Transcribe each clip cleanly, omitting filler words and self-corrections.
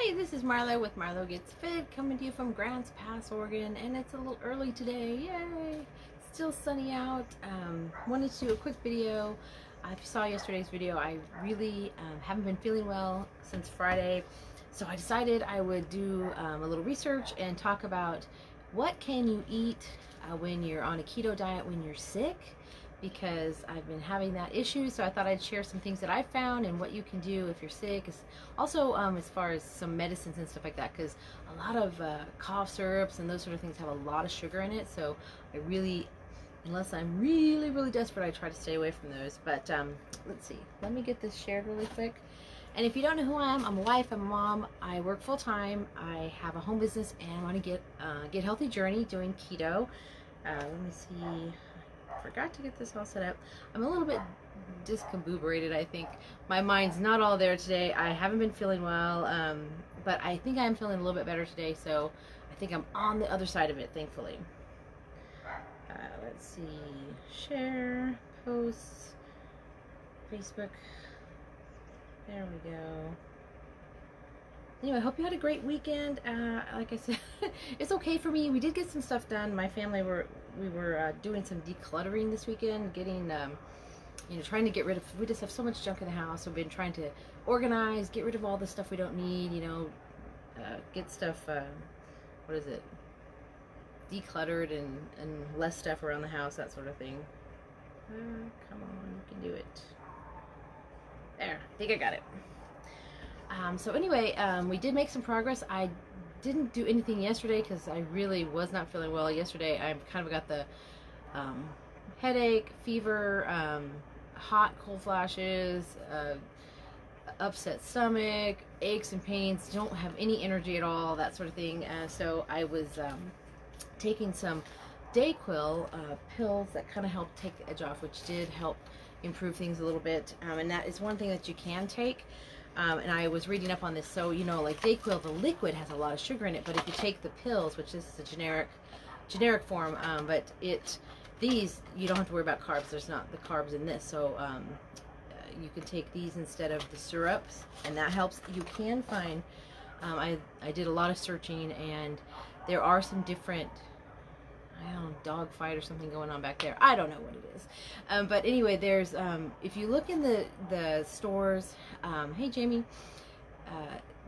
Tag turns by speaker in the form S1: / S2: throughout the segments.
S1: Hey, this is Marlo with Marlo Gets Fit, coming to you from Grants Pass, Oregon, and it's a little early today. Yay! Still sunny out. Wanted to do a quick video. If you saw yesterday's video, I really haven't been feeling well since Friday, so I decided I would do a little research and talk about what can you eat when you're on a keto diet when you're sick, because I've been having that issue. So I thought I'd share some things that I found and what you can do if you're sick. Also, as far as some medicines and stuff like that, because a lot of cough syrups and those sort of things have a lot of sugar in it. So I really, unless I'm really, really desperate, I try to stay away from those. But let's see. Let me get this shared really quick. And if you don't know who I am, I'm a wife, I'm a mom, I work full time, I have a home business, and I want to get healthy journey doing keto. Let me see. Forgot to get this all set up. I'm a little bit discombobulated, I think. My mind's not all there today. I haven't been feeling well, but I think I'm feeling a little bit better today, so I think I'm on the other side of it, thankfully. Let's see. Share, posts, Facebook. There we go. Anyway, I hope you had a great weekend. Like I said, it's okay for me. We did get some stuff done. My family we were doing some decluttering this weekend, getting trying to get rid of. We just have so much junk in the house. So we've been trying to organize, get rid of all the stuff we don't need. Get stuff. What is it? Decluttered and less stuff around the house, that sort of thing. Come on, you can do it. There, I think I got it. So anyway, we did make some progress. I didn't do anything yesterday because I really was not feeling well yesterday. I kind of got the headache, fever, hot, cold flashes, upset stomach, aches and pains, don't have any energy at all, that sort of thing. So I was taking some Dayquil pills that kind of helped take the edge off, which did help improve things a little bit. And that is one thing that you can take. And I was reading up on this, so like Dayquil, the liquid has a lot of sugar in it, but if you take the pills, which this is a generic form, but these you don't have to worry about carbs. There's not the carbs in this, so you can take these instead of the syrups, and that helps. You can find, I did a lot of searching, and there are some different, I don't know, dog fight or something going on back there. I don't know what it is. But anyway, there's, if you look in the stores, hey Jamie,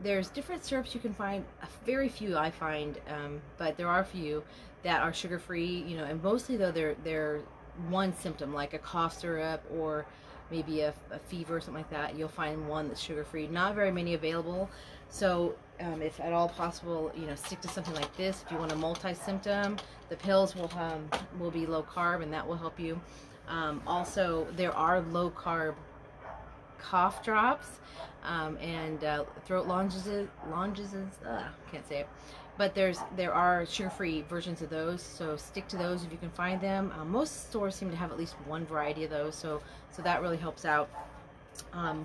S1: there's different syrups you can find. Very few I find, but there are a few that are sugar-free, and mostly though they're one symptom, like a cough syrup or maybe a fever or something like that. You'll find one that's sugar-free. Not very many available. So if at all possible, stick to something like this. If you want a multi-symptom, the pills will be low carb, and that will help you. Also, there are low carb cough drops and throat lozenges. Can't say it. But there are sugar-free versions of those, so stick to those if you can find them. Most stores seem to have at least one variety of those, so that really helps out.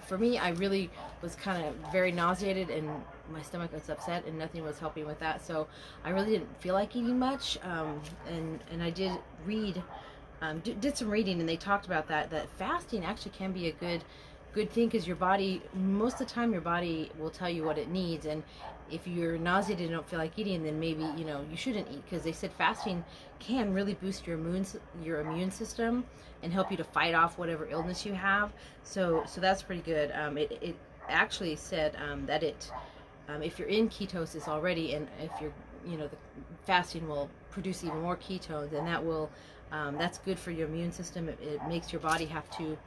S1: For me, I really was kind of very nauseated, and my stomach was upset, and nothing was helping with that. So I really didn't feel like eating much. And I did read, did some reading, and they talked about that fasting actually can be a good thing, because your body, most of the time, your body will tell you what it needs. And if you're nauseated and don't feel like eating, then maybe you shouldn't eat, because they said fasting can really boost your immune system and help you to fight off whatever illness you have. So that's pretty good. It actually said that if you're in ketosis already, and if you're the fasting will produce even more ketones, and that's good for your immune system. It makes your body have to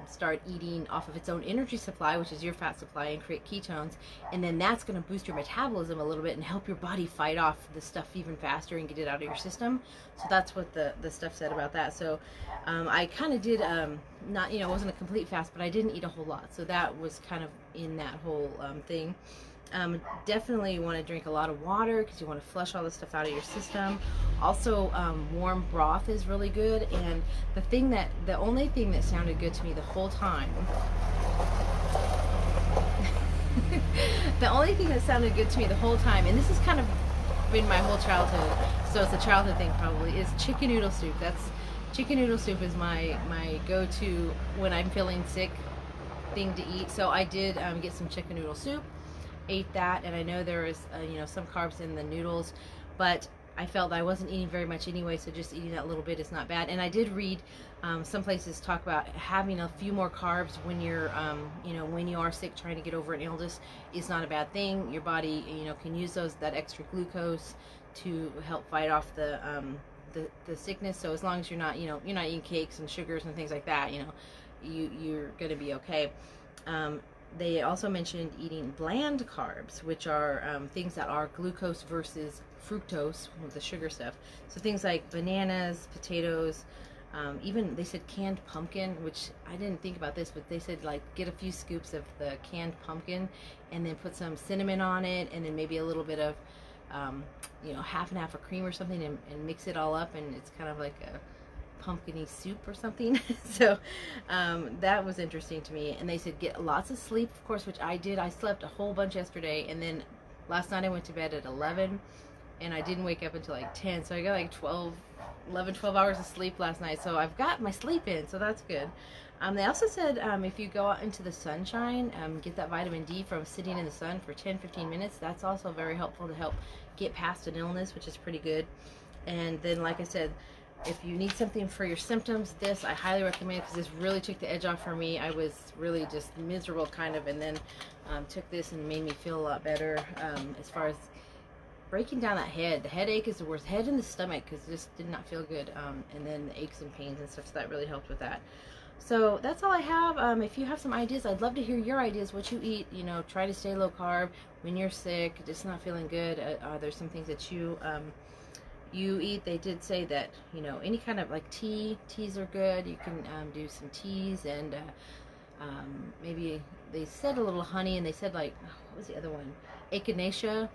S1: start eating off of its own energy supply, which is your fat supply, and create ketones, and then that's going to boost your metabolism a little bit and help your body fight off the stuff even faster and get it out of your system. So that's what the stuff said about that. So I kind of did not, it wasn't a complete fast, but I didn't eat a whole lot, so that was kind of in that whole thing. Definitely want to drink a lot of water, because you want to flush all the stuff out of your system. Also, warm broth is really good. And the only thing that sounded good to me the whole time the only thing that sounded good to me the whole time, and this has kind of been my whole childhood, so it's a childhood thing probably, is chicken noodle soup. Chicken noodle soup is my go-to when I'm feeling sick thing to eat. So I did get some chicken noodle soup. ate that, and I know there was you know, some carbs in the noodles, but I felt that I wasn't eating very much anyway, so just eating that little bit is not bad. And I did read some places talk about having a few more carbs when you're, you know, when you are sick, trying to get over an illness is not a bad thing. Your body, you know, can use that extra glucose to help fight off the sickness. So as long as you're not, you know, you're not eating cakes and sugars and things like that, you know, you're gonna be okay. They also mentioned eating bland carbs, which are things that are glucose versus fructose with the sugar stuff. So things like bananas, potatoes, even they said canned pumpkin, which I didn't think about this, but they said like get a few scoops of the canned pumpkin and then put some cinnamon on it, and then maybe a little bit of you know, half and half of cream or something, and mix it all up, and it's kind of like a pumpkin-y soup or something. So that was interesting to me. And they said get lots of sleep, of course, which I did. I slept a whole bunch yesterday, and then last night I went to bed at 11, and I didn't wake up until like 10, so I got like 12 hours of sleep last night, so I've got my sleep in, so that's good. They also said if you go out into the sunshine, get that vitamin D from sitting in the sun for 10-15 minutes. That's also very helpful to help get past an illness, which is pretty good. And then, like I said, if you need something for your symptoms, this I highly recommend, because this really took the edge off for me. I was really just miserable kind of, and then took this and made me feel a lot better as far as breaking down that head. The headache is the worst. Head and the stomach, because it just did not feel good. And then the aches and pains and stuff, so that really helped with that. So that's all I have. If you have some ideas, I'd love to hear your ideas, what you eat. You know, try to stay low carb when you're sick, just not feeling good. Are there some things that you eat? They did say that, you know, any kind of like teas are good. You can do some teas, and maybe they said a little honey, and they said like, what was the other one? Echinacea,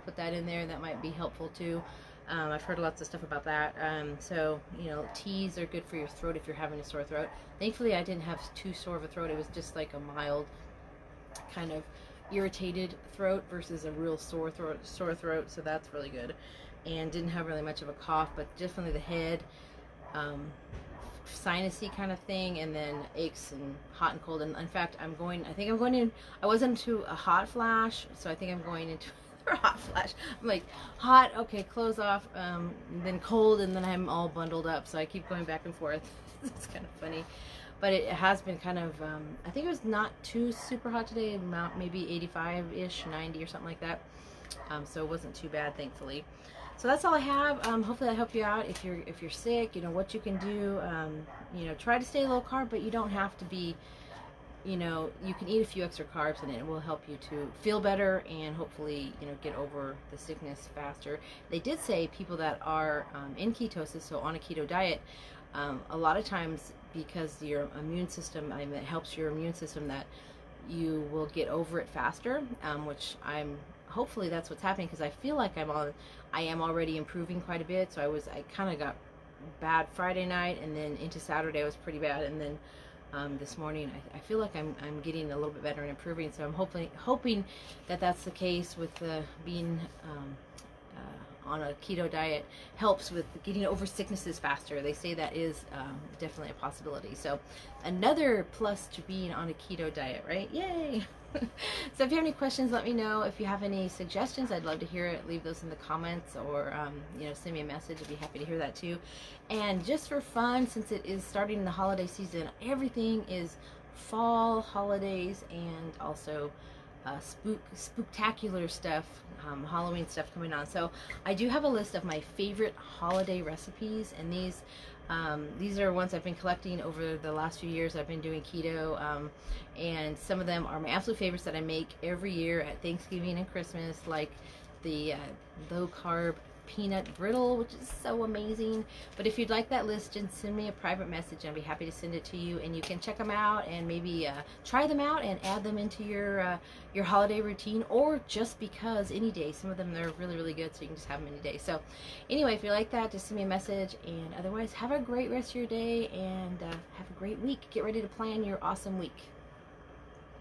S1: put that in there. That might be helpful too. I've heard lots of stuff about that. So, you know, teas are good for your throat if you're having a sore throat. Thankfully, I didn't have too sore of a throat. It was just like a mild kind of irritated throat versus a real sore throat. So that's really good. And didn't have really much of a cough, but definitely the head, sinusy kind of thing, and then aches and hot and cold. And in fact, I think I'm going in. I was into a hot flash, so I think I'm going into hot flash. I'm like, hot, okay, clothes off, then cold, and then I'm all bundled up, so I keep going back and forth. It's kind of funny, but it has been kind of I think it was not too super hot today, maybe 85-ish, 90 or something like that, so it wasn't too bad, thankfully. So that's all I have. Hopefully that helped you out. If you're sick, you know what you can do. You know, try to stay low carb, but you don't have to be, you know, you can eat a few extra carbs, and it will help you to feel better and hopefully, you know, get over the sickness faster. They did say people that are in ketosis, so on a keto diet, a lot of times, because your immune system, I mean, it helps your immune system, that you will get over it faster, which hopefully that's what's happening, because I feel like I am already improving quite a bit. So I kind of got bad Friday night, and then into Saturday I was pretty bad, and then this morning I feel like I'm getting a little bit better and improving. So I'm hoping that that's the case with being on a keto diet helps with getting over sicknesses faster. They say that is definitely a possibility. So another plus to being on a keto diet, right? Yay! So if you have any questions, let me know. If you have any suggestions, I'd love to hear it. Leave those in the comments, or you know, send me a message. I'd be happy to hear that too. And just for fun, since it is starting the holiday season, everything is fall, holidays, and also spooktacular stuff, Halloween stuff coming on. So I do have a list of my favorite holiday recipes, and these are ones I've been collecting over the last few years. I've been doing keto, and some of them are my absolute favorites that I make every year at Thanksgiving and Christmas, like the low carb peanut brittle, which is so amazing. But if you'd like that list, just send me a private message, and I'll be happy to send it to you, and you can check them out and maybe try them out and add them into your holiday routine, or just because any day. Some of them, they're really, really good, so you can just have them any day. So anyway, if you like that, just send me a message, and otherwise, have a great rest of your day, and have a great week. Get ready to plan your awesome week.